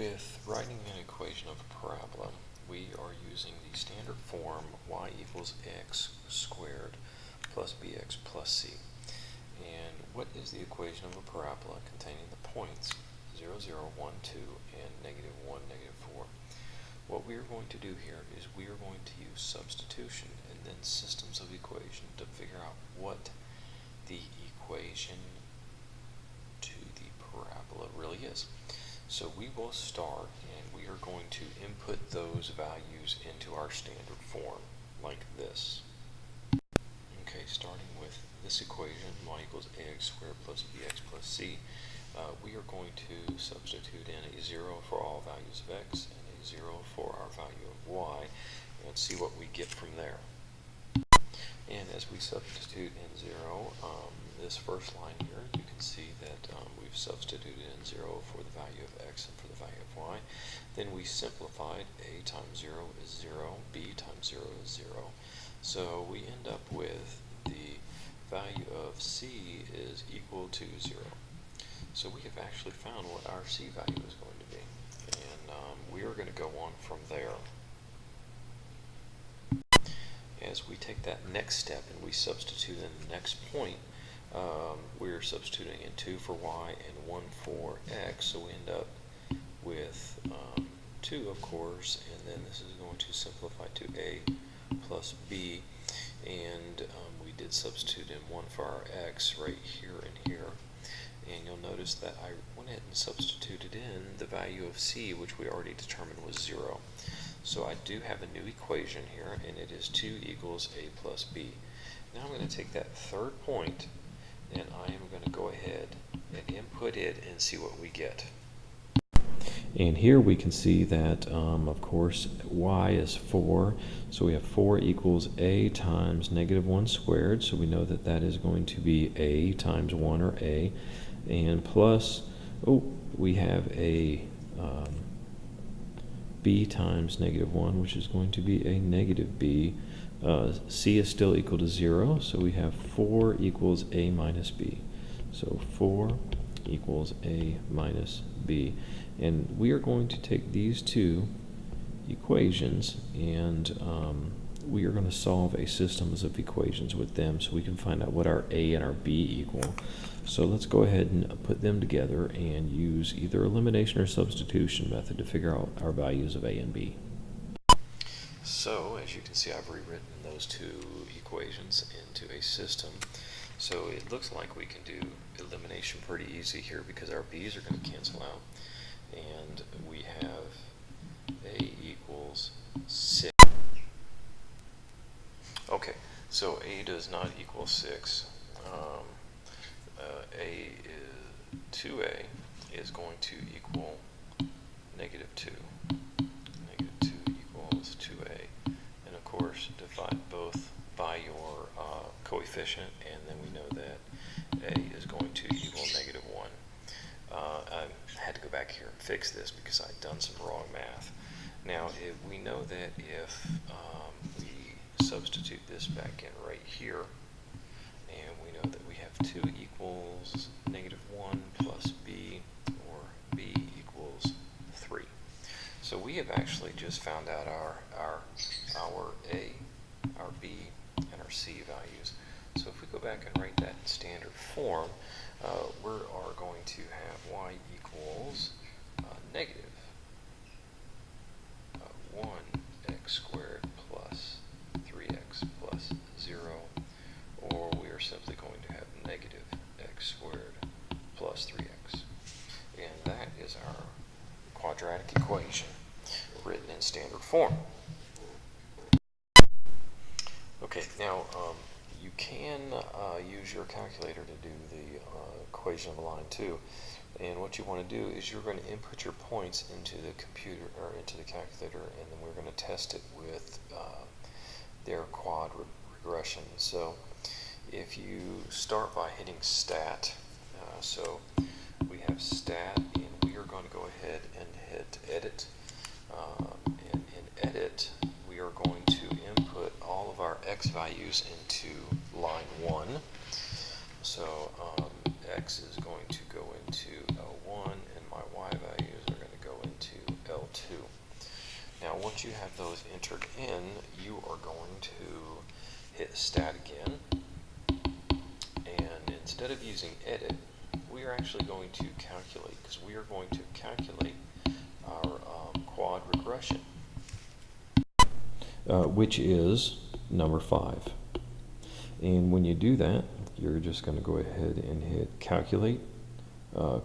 With writing an equation of a parabola, we are using the standard form y equals x squared plus bx plus c. And what is the equation of a parabola containing the points 0, 0, 1, 2, and negative 1, negative 4? What we are going to do here is we are going to use substitution and then systems of equation to figure out what the equation to the parabola really is. So we will start and we are going to input those values into our standard form like this. Okay, starting with this equation, y equals ax squared plus bx plus c, we are going to substitute in a 0 for all values of x and a 0 for our value of y, and see what we get from there. And as we substitute in 0, this first line here, you can see that we've substituted in 0 for the value of x and for the value of y. Then we simplified a times 0 is 0, b times 0 is 0. So we end up with the value of c is equal to 0. So we have actually found what our c value is going to be. And we are going to go on from there. As we take that next step and we substitute in the next point, we're substituting in 2 for y and 1 for x, so we end up with 2, of course, and then this is going to simplify to a plus b, and we did substitute in 1 for our x right here and here, and you'll notice that I went ahead and substituted in the value of c, which we already determined was 0. So I do have a new equation here, and it is 2 equals a plus b. Now I'm going to take that third point, and I am going to go ahead and input it and see what we get. And here we can see that, of course, y is 4, so we have 4 equals a times negative 1 squared, so we know that that is going to be a times 1, or a, and plus, we have a b times negative 1, which is going to be a negative b. C is still equal to 0, so we have 4 equals a minus b. So 4 equals a minus b. And we are going to take these two equations and we are going to solve a systems of equations with them so we can find out what our a and our b equal. So let's go ahead and put them together and use either elimination or substitution method to figure out our values of a and b. So as you can see, I've rewritten those two equations into a system. So it looks like we can do elimination pretty easy here because our b's are going to cancel out. And we have a equals 6. Okay, so a does not equal 6. A is 2a is going to equal negative 2. Negative 2 equals 2a. And of course, divide both by your coefficient, and then we know that a is going to equal negative 1. I had to go back here and fix this because I'd done some wrong math. Now, we know that if we substitute this back in right here, and we know that we have 2 equals negative 1 plus b, or b equals 3. So we have actually just found out our a, our b, and our c values. So if we go back and write that in standard form, we are going to have y equals negative 1x squared plus 3x plus 0, or we are simply going to have negative x squared plus 3x. And that is our quadratic equation written in standard form. Okay, now you can use your calculator to do the equation of a line 2, and what you want to do is you're going to input your points into the computer or into the calculator, and then we're going to test it with their quad regression. So if you start by hitting stat, so we have stat, and we are going to go ahead and hit edit, and in edit we are going to input all of our x values into line 1. So x is going to go into 1, and my y values are going to go into once you have those entered in, you are going to hit stat again, and instead of using edit, we are actually going to calculate, because we are going to calculate our quad regression, which is number 5. And when you do that, you're just going to go ahead and hit calculate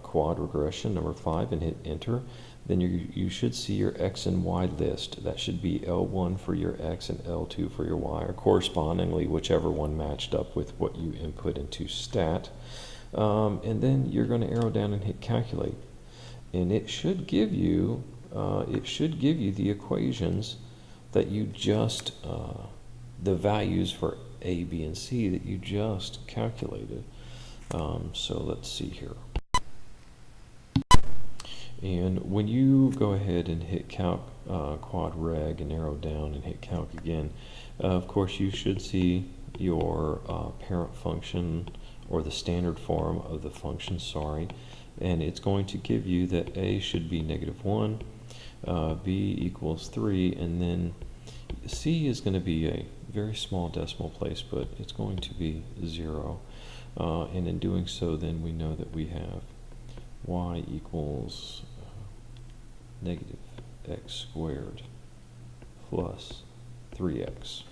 quad regression number 5 and hit enter. Then you should see your X and Y list. That should be L1 for your X and L2 for your Y, or correspondingly whichever one matched up with what you input into stat. And then you're going to arrow down and hit calculate, and it should give you the equations that you just the values for A, B, and C that you just calculated. So let's see here. And when you go ahead and hit calc quad reg and arrow down and hit calc again, of course you should see your parent function, or the standard form of the function, sorry, and it's going to give you that A should be -1, B equals 3, and then C is going to be a very small decimal place, but it's going to be 0. And in doing so, then we know that we have Y equals -x² plus 3x.